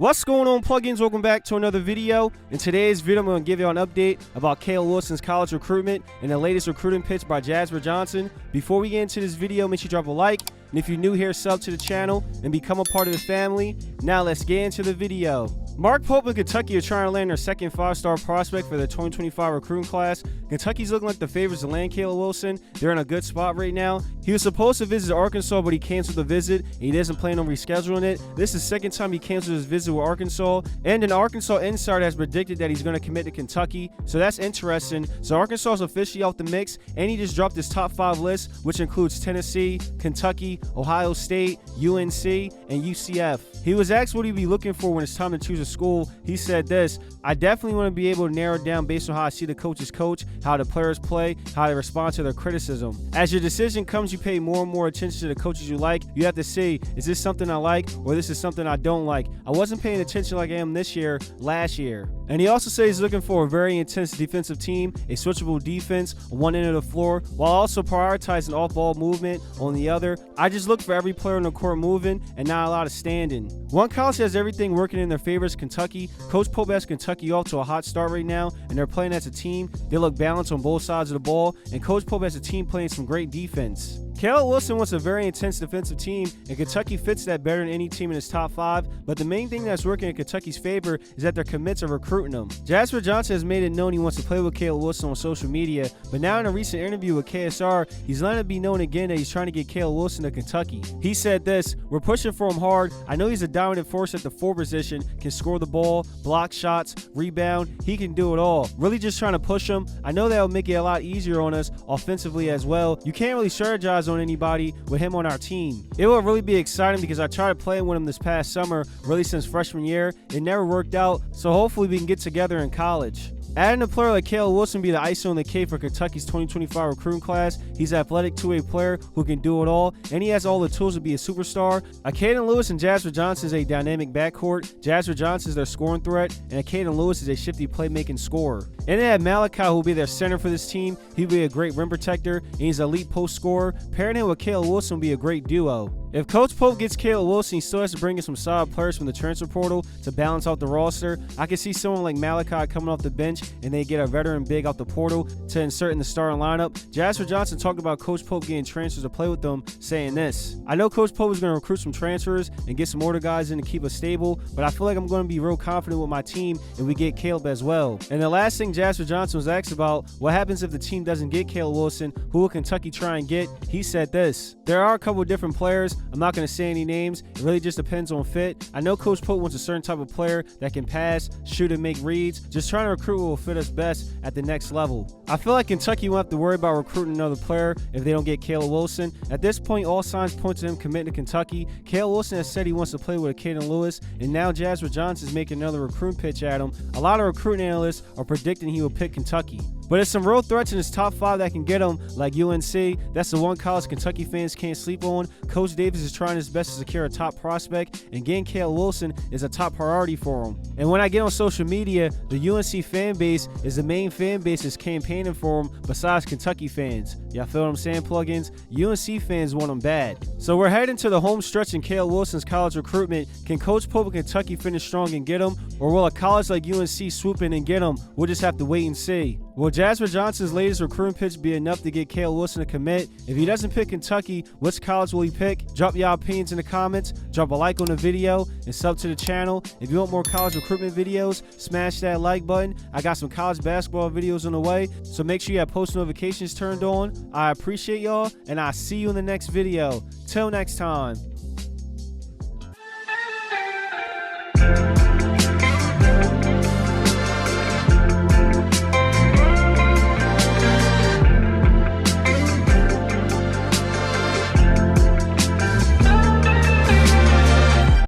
What's going on, plugins? Welcome back to another video. In today's video, I'm going to give you an update about Caleb Wilson's college recruitment and the latest recruiting pitch by Jasper Johnson. Before we get into this video, make sure you drop a like, and if you're new here, sub to the channel and become a part of the family. Now let's get into the video. Mark Pope and Kentucky are trying to land their second five-star prospect for the 2025 recruiting class. Kentucky's looking like the favorites to land Caleb Wilson. They're in a good spot right now. He was supposed to visit Arkansas, but he canceled the visit. He doesn't plan on rescheduling it. This is the second time he canceled his visit with Arkansas. And an Arkansas insider has predicted that he's going to commit to Kentucky. So that's interesting. So Arkansas is officially off the mix, and he just dropped his top 5 list, which includes Tennessee, Kentucky, Ohio State, UNC, and UCF. He was asked what he'd be looking for when it's time to choose a school. He said this: I definitely want to be able to narrow it down based on how I see the coaches coach, how the players play, how they respond to their criticism. As your decision comes, you pay more and more attention to the coaches you like. You have to see, is this something I like, or this is something I don't like? I wasn't paying attention like I am this year, last year. And he also said he's looking for a very intense defensive team, a switchable defense on one end of the floor, while also prioritizing off-ball movement on the other. I just look for every player on the court moving and not a lot of standing. One college has everything working in their favor is Kentucky. Coach Pope has Kentucky off to a hot start right now, and they're playing as a team. They look balanced on both sides of the ball, and Coach Pope has a team playing some great defense. Caleb Wilson wants a very intense defensive team, and Kentucky fits that better than any team in his top 5, but the main thing that's working in Kentucky's favor is that their commits are recruiting them. Jasper Johnson has made it known he wants to play with Caleb Wilson on social media, but now in a recent interview with KSR, he's letting it be known again that he's trying to get Caleb Wilson to Kentucky. He said this: "We're pushing for him hard. I know he's a dominant force at the 4 position, can score the ball, block shots, rebound. He can do it all. Really just trying to push him. I know that'll make it a lot easier on us offensively as well. You can't really strategize on anybody with him on our team. It will really be exciting because I tried playing with him this past summer, really since freshman year. It never worked out, so hopefully we can get together in college." Adding a player like Caleb Wilson be the icing on the cake for Kentucky's 2025 recruiting class. He's an athletic two-way player who can do it all, and he has all the tools to be a superstar. Caden Lewis and Jasper Johnson is a dynamic backcourt. Jasper Johnson is their scoring threat, and Caden Lewis is a shifty playmaking scorer. And they have Malachi, who will be their center for this team. He'll be a great rim protector, and he's an elite post scorer. Pairing him with Caleb Wilson will be a great duo. If Coach Pope gets Caleb Wilson, he still has to bring in some solid players from the transfer portal to balance out the roster. I can see someone like Malachi coming off the bench, and they get a veteran big out the portal to insert in the starting lineup. Jasper Johnson talked about Coach Pope getting transfers to play with them, saying this: "I know Coach Pope is going to recruit some transfers and get some older guys in to keep us stable, but I feel like I'm going to be real confident with my team if we get Caleb as well." And the last thing Jasper Johnson was asked about, what happens if the team doesn't get Caleb Wilson, who will Kentucky try and get? He said this: "There are a couple of different players. I'm not going to say any names. It really just depends on fit. I know Coach Pope wants a certain type of player that can pass, shoot, and make reads. Just trying to recruit what will fit us best at the next level." I feel like Kentucky won't have to worry about recruiting another player if they don't get Caleb Wilson. At this point, all signs point to him committing to Kentucky. Caleb Wilson has said he wants to play with Caden Lewis, and now Jasper Johnson is making another recruiting pitch at him. A lot of recruiting analysts are predicting he will pick Kentucky. But there's some real threats in his top 5 that can get him, like UNC. That's the one college Kentucky fans can't sleep on. Coach Davis is trying his best to secure a top prospect, and getting Caleb Wilson is a top priority for him. And when I get on social media, the UNC fan base is the main fan base that's campaigning for him besides Kentucky fans. Y'all feel what I'm saying, plugins? UNC fans want him bad. So we're heading to the home stretch in Caleb Wilson's college recruitment. Can Coach Pope of Kentucky finish strong and get him? Or will a college like UNC swoop in and get him? We'll just have to wait and see. Will Jasper Johnson's latest recruiting pitch be enough to get Caleb Wilson to commit? If he doesn't pick Kentucky, which college will he pick? Drop your opinions in the comments, drop a like on the video, and sub to the channel. If you want more college recruitment videos, smash that like button. I got some college basketball videos on the way, so make sure you have post notifications turned on. I appreciate y'all, and I'll see you in the next video. Till next time.